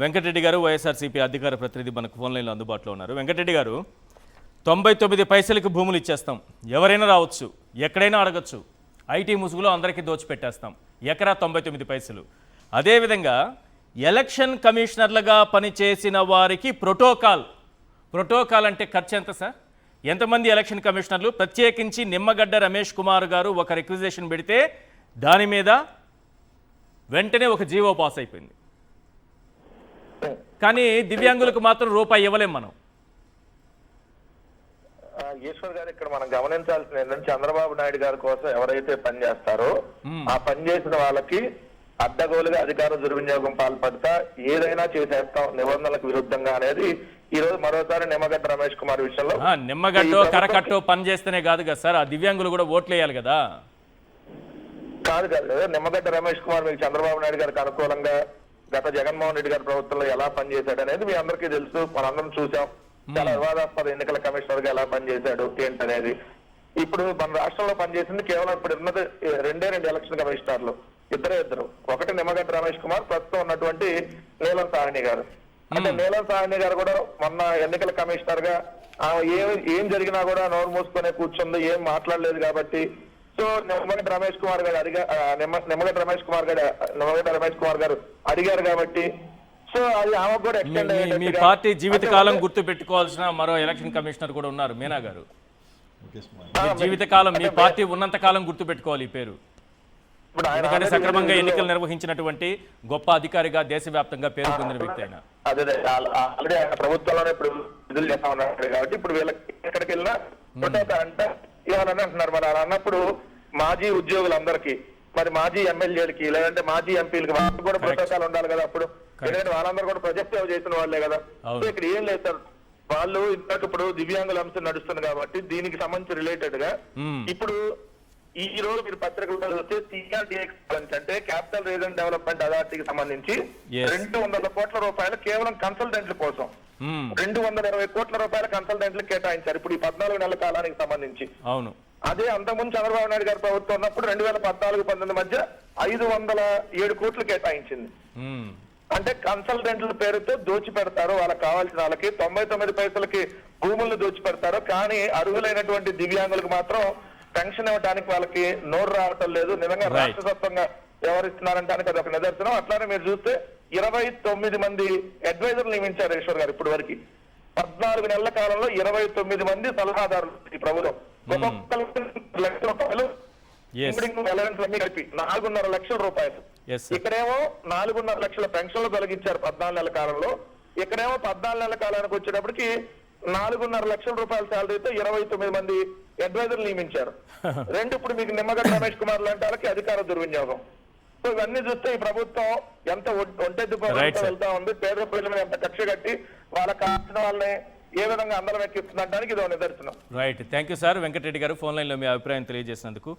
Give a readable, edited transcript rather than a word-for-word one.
వెంకటరెడ్డి గారు వైఎస్ఆర్సీపీ అధికార ప్రతినిధి మనకు ఫోన్ లైన్లో అందుబాటులో ఉన్నారు. వెంకటరెడ్డి గారు, 99 పైసలకి భూములు ఇచ్చేస్తాం, ఎవరైనా రావచ్చు, ఎక్కడైనా అడగచ్చు, ఐటీ ముసుగులో అందరికీ దోచిపెట్టేస్తాం, ఎకరా 99 పైసలు. అదేవిధంగా ఎలక్షన్ కమిషనర్లుగా పనిచేసిన వారికి ప్రోటోకాల్ అంటే ఖర్చు ఎంత సార్? ఎంతమంది ఎలక్షన్ కమిషనర్లు? ప్రత్యేకించి నిమ్మగడ్డ రమేష్ కుమార్ గారు ఒక రిక్విజిషన్ పెడితే దాని మీద వెంటనే ఒక జీవో పాస్ అయిపోయింది. కానీ దివ్యాంగులకు మాత్రం రూపాయి ఇవ్వలేం మనం. ఈశ్వర్ గారు, ఇక్కడ మనం గమనించాల్సింది ఏంటంటే చంద్రబాబు నాయుడు గారి కోసం ఎవరైతే పనిచేస్తారో ఆ పనిచేసిన వాళ్ళకి అడ్డగోలుగా అధికార దుర్వినియోగం పాల్పడతా ఏదైనా చేసేస్తాం నిబంధనలకు విరుద్ధంగా అనేది ఈ రోజు మరోసారి నిమ్మగడ్డ రమేష్ కుమార్ విషయంలో నిమ్మగడ్డో కరకట్టో పని చేస్తేనే కాదు కదా సార్, ఆ దివ్యాంగులు కూడా ఓట్లు వేయాలి కదా. కాదు కదా, నిమ్మగడ్డ రమేష్ కుమార్ మీకు చంద్రబాబు నాయుడు గారికి అనుకూలంగా గత జగన్మోహన్ రెడ్డి గారి ప్రభుత్వంలో ఎలా పనిచేశాడు అనేది మీ అందరికీ తెలుసు, మనందరం చూసాం. చాలా వివాదాస్పద ఎన్నికల కమిషనర్ గా ఎలా పనిచేశాడు ఏంటనేది. ఇప్పుడు మన రాష్ట్రంలో పనిచేసింది కేవలం ఇప్పుడు ఉన్నది రెండు ఎలక్షన్ కమిషనర్లు, ఇద్దరు. ఒకటి నిమ్మగడ్డ రమేష్ కుమార్, ప్రస్తుతం ఉన్నటువంటి నీలం సాహ్ని గారు. అంటే నీలం సాహ్ని గారు కూడా మొన్న ఎన్నికల కమిషనర్ గా ఏం జరిగినా కూడా నోరు మూసుకొని కూర్చుంది, ఏం మాట్లాడలేదు కాబట్టి సో నిమ్మగడ్డ రమేష్ కుమార్ గారు అడిగారు కాబట్టి సో అది ఆమె కూడా ఎక్స్టెండ్ అయ్యేది. మీ పార్టీ జీవితకాలం గుర్తు పెట్టుకోవాల్సిన మరో ఎలక్షన్ కమిషనర్ కూడా ఉన్నారు, మీనా గారు. జీవితకాలం, మీ పార్టీ ఉన్నంత కాలం గుర్తు పెట్టుకోవాలి ఈ పేరు. ఎందుకంటే సక్రమంగా ఎన్నికలు నిర్వహించినటువంటి గొప్ప అధికారిగా దేశవ్యాప్తంగా పేరు పొందిన వ్యక్తి అయినా. అదే ఆల్రెడీ ఆయన ప్రభుత్వంలోనే ఇప్పుడు విధులు చేస్తా ఉన్నాడు కాబట్టి ఇప్పుడు వీళ్ళకి ఎక్కడికి వెళ్ళినా అంటే ఇవ్వాలని అంటున్నారు. మరి అలా అన్నప్పుడు మాజీ ఉద్యోగులందరికీ, మరి మాజీ ఎమ్మెల్యేలకి లేదంటే మాజీ ఎంపీలకి వాళ్ళకి కూడా ప్రోటోకాల్ ఉండాలి కదా అప్పుడు. ఎందుకంటే వాళ్ళందరూ కూడా ప్రజెక్ట్ చేసిన వాళ్ళే కదా. సో ఇక్కడ ఏం లేదు సార్, వాళ్ళు ఇంతకు ఇప్పుడు దివ్యాంగుల అంశం నడుస్తుంది కాబట్టి దీనికి సంబంధించి రిలేటెడ్ గా ఇప్పుడు ఈ రోజు మీరు పత్రికల్లో చూస్తే CRDX అంటే క్యాపిటల్ రీజన్ డెవలప్మెంట్ అథారిటీకి సంబంధించి 200 కోట్ల రూపాయలు కేవలం కన్సల్టెంట్ల కోసం 220 కోట్ల రూపాయల కన్సల్టెంట్లు కేటాయించారు ఇప్పుడు ఈ 14 నెలల కాలానికి సంబంధించి. అవును, అదే అంతకుముందు చంద్రబాబు నాయుడు గారి ప్రభుత్వం ఉన్నప్పుడు 2014-19 మధ్య 507 కోట్లు కేటాయించింది. అంటే కన్సల్టెంట్ల పేరుతో దోచి పెడతారు, వాళ్ళకి కావాల్సిన వాళ్ళకి 99 పైసలకి భూములను దోచి పెడతారు. కానీ అర్హులైనటువంటి దివ్యాంగులకు మాత్రం పెన్షన్ ఇవ్వడానికి వాళ్ళకి నోరు రావటం లేదు. నిజంగా రాష్ట్ర వ్యాప్తంగా వ్యవహరిస్తున్నారంటానికి అది ఒక నిదర్శనం. అట్లానే మీరు చూస్తే 29 మంది అడ్వైజర్లు నియమించారు ఈశ్వర్ గారు ఇప్పుడు వరకు. 14 నెలల కాలంలో 29 మంది సలహాదారులు ఈ ప్రభుత్వం. లక్షల రూపాయలు కలిపి 4.5 లక్షల రూపాయలు. ఇక్కడేమో 4.5 లక్షల పెన్షన్లు తొలగించారు 14 నెలల కాలంలో. ఇక్కడేమో 14 నెలల కాలానికి వచ్చేటప్పటికి 4.5 లక్షల రూపాయల శాలరీతో 29 మంది అడ్వైజర్లు నియమించారు. ఇప్పుడు మీకు నిమ్మగడ్డ రమేష్ కుమార్ లాంటి వాళ్ళకి అధికార దుర్వినియోగం. సో ఇవన్నీ చూస్తే ఈ ప్రభుత్వం ఎంత ఒంటెద్దు వెళ్తా ఉంది, పేద ప్రజలను ఎంత కక్ష కట్టి వాళ్ళకి కావాల్సిన వాళ్ళని ఏ విధంగా అందరం ఎక్కిస్తుందంటానికి ఇది నిదర్శనం. Right, thank you sir. Venkatareddy గారు ఫోన్ లైన్లో మీ అభిప్రాయం తెలియజేసినందుకు.